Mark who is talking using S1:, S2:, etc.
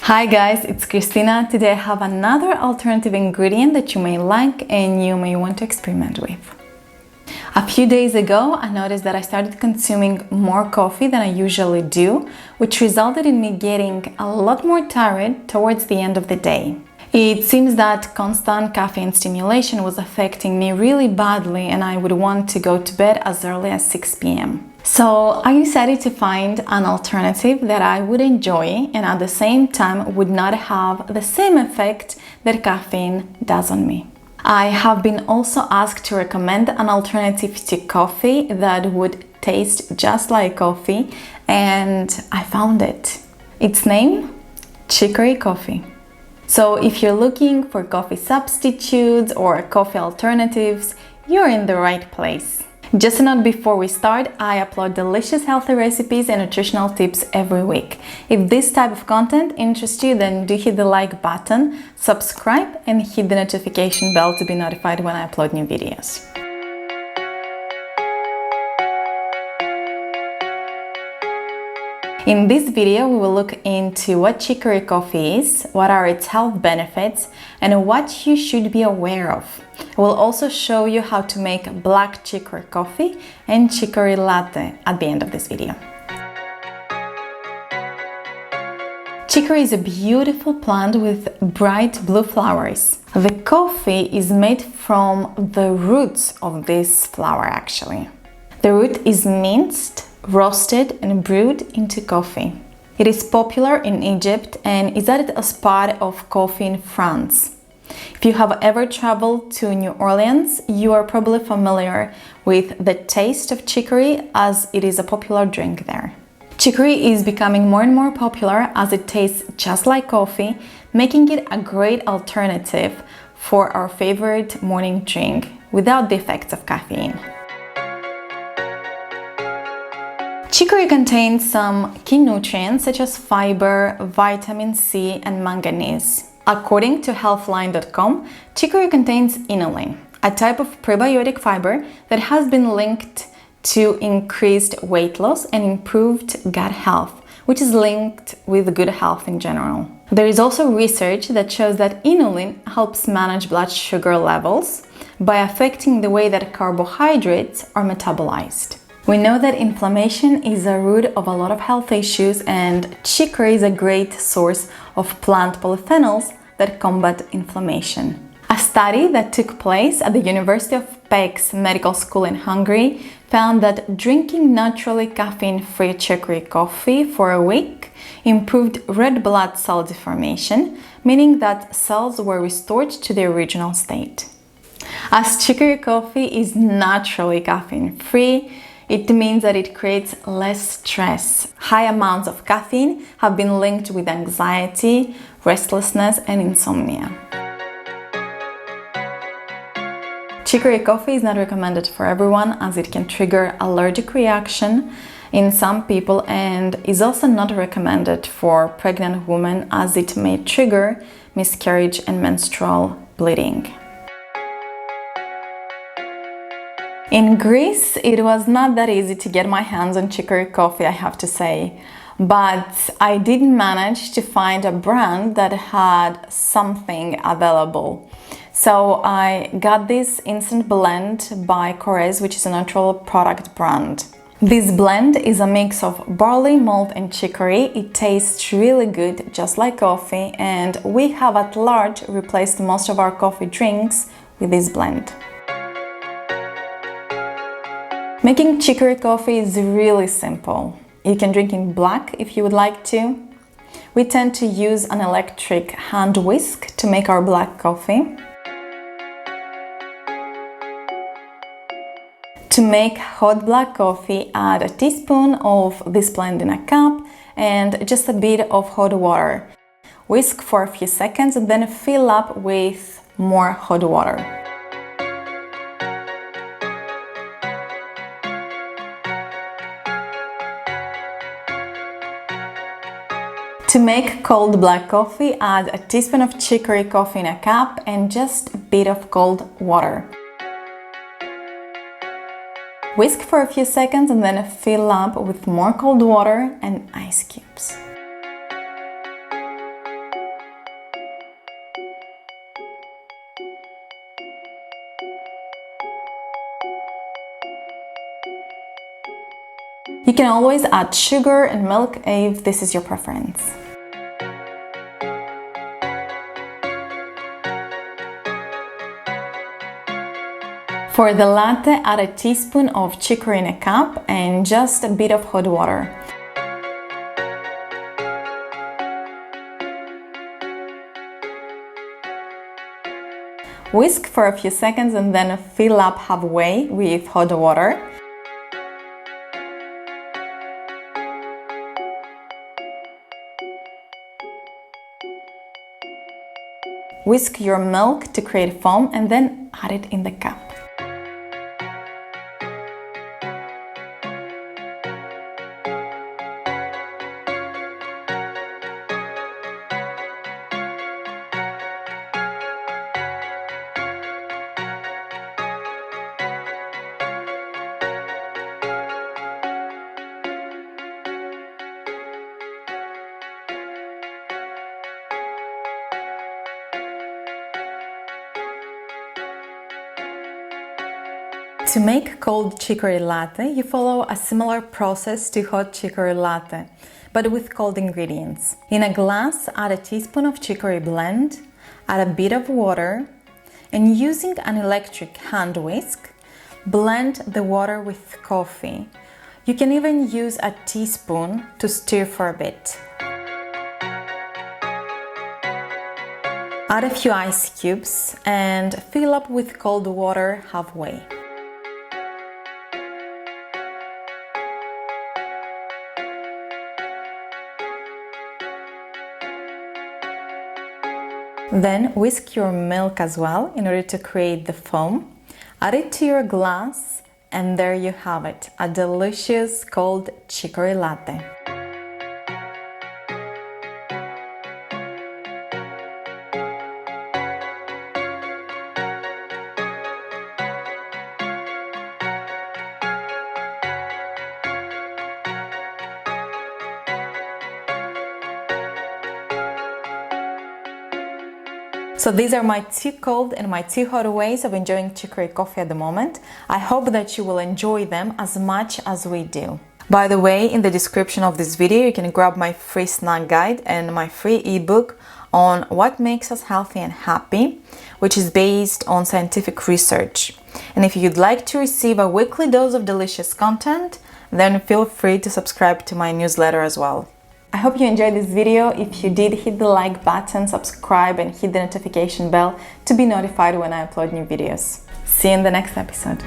S1: Hi guys, it's Christina. Today I have another alternative ingredient that you may like and you may want to experiment with. A few days ago, I noticed that I started consuming more coffee than I usually do, which resulted in me getting a lot more tired towards the end of the day. It seems that constant caffeine stimulation was affecting me really badly and I would want to go to bed as early as 6 p.m. So I decided to find an alternative that I would enjoy and at the same time would not have the same effect that caffeine does on me. I have been also asked to recommend an alternative to coffee that would taste just like coffee, and I found it. Its name? Chicory Coffee. So if you're looking for coffee substitutes or coffee alternatives, you're in the right place. Just a note before we start, I upload delicious healthy recipes and nutritional tips every week. If this type of content interests you, then do hit the like button, subscribe and hit the notification bell to be notified when I upload new videos. In this video, we will look into what chicory coffee is, what are its health benefits, and what you should be aware of. I will also show you how to make black chicory coffee and chicory latte at the end of this video. Chicory is a beautiful plant with bright blue flowers. The coffee is made from the roots of this flower actually. The root is minced, roasted and brewed into coffee. It is popular in Egypt and is added as part of coffee in France. If you have ever traveled to New Orleans, you are probably familiar with the taste of chicory as it is a popular drink there. Chicory is becoming more and more popular as it tastes just like coffee, making it a great alternative for our favorite morning drink without the effects of caffeine. Chicory contains some key nutrients such as fiber, vitamin C and manganese. According to healthline.com, chicory contains inulin, a type of prebiotic fiber that has been linked to increased weight loss and improved gut health, which is linked with good health in general. There is also research that shows that inulin helps manage blood sugar levels by affecting the way that carbohydrates are metabolized. We know that inflammation is a root of a lot of health issues, and chicory is a great source of plant polyphenols that combat inflammation. A study that took place at the University of Pécs Medical School in Hungary found that drinking naturally caffeine-free chicory coffee for a week improved red blood cell formation, meaning that cells were restored to their original state. As chicory coffee is naturally caffeine-free, it means that it creates less stress. High amounts of caffeine have been linked with anxiety, restlessness, and insomnia. Chicory coffee is not recommended for everyone as it can trigger allergic reaction in some people and is also not recommended for pregnant women as it may trigger miscarriage and menstrual bleeding. In Greece, it was not that easy to get my hands on chicory coffee, I have to say, but I did manage to find a brand that had something available. So I got this instant blend by Corez, which is a natural product brand. This blend is a mix of barley, malt and chicory. It tastes really good, just like coffee, and we have at large replaced most of our coffee drinks with this blend. Making chicory coffee is really simple. You can drink in black if you would like to. We tend to use an electric hand whisk to make our black coffee. To make hot black coffee, add a teaspoon of this blend in a cup and just a bit of hot water. Whisk for a few seconds and then fill up with more hot water. To make cold black coffee, add a teaspoon of chicory coffee in a cup and just a bit of cold water. Whisk for a few seconds and then fill up with more cold water and ice cubes. You can always add sugar and milk if this is your preference. For the latte, add a teaspoon of chicory in a cup and just a bit of hot water. Whisk for a few seconds and then fill up halfway with hot water. Whisk your milk to create foam and then add it in the cup. To make cold chicory latte, you follow a similar process to hot chicory latte, but with cold ingredients. In a glass, add a teaspoon of chicory blend, add a bit of water, and using an electric hand whisk, blend the water with coffee. You can even use a teaspoon to stir for a bit. Add a few ice cubes and fill up with cold water halfway. Then whisk your milk as well in order to create the foam. Add it to your glass and there you have it, a delicious cold chicory latte. So these are my two cold and my two hot ways of enjoying chicory coffee at the moment. I hope that you will enjoy them as much as we do. By the way, in the description of this video, you can grab my free snack guide and my free ebook on what makes us healthy and happy, which is based on scientific research. And if you'd like to receive a weekly dose of delicious content, then feel free to subscribe to my newsletter as well. I hope you enjoyed this video. If you did, hit the like button, subscribe and hit the notification bell to be notified when I upload new videos. See you in the next episode.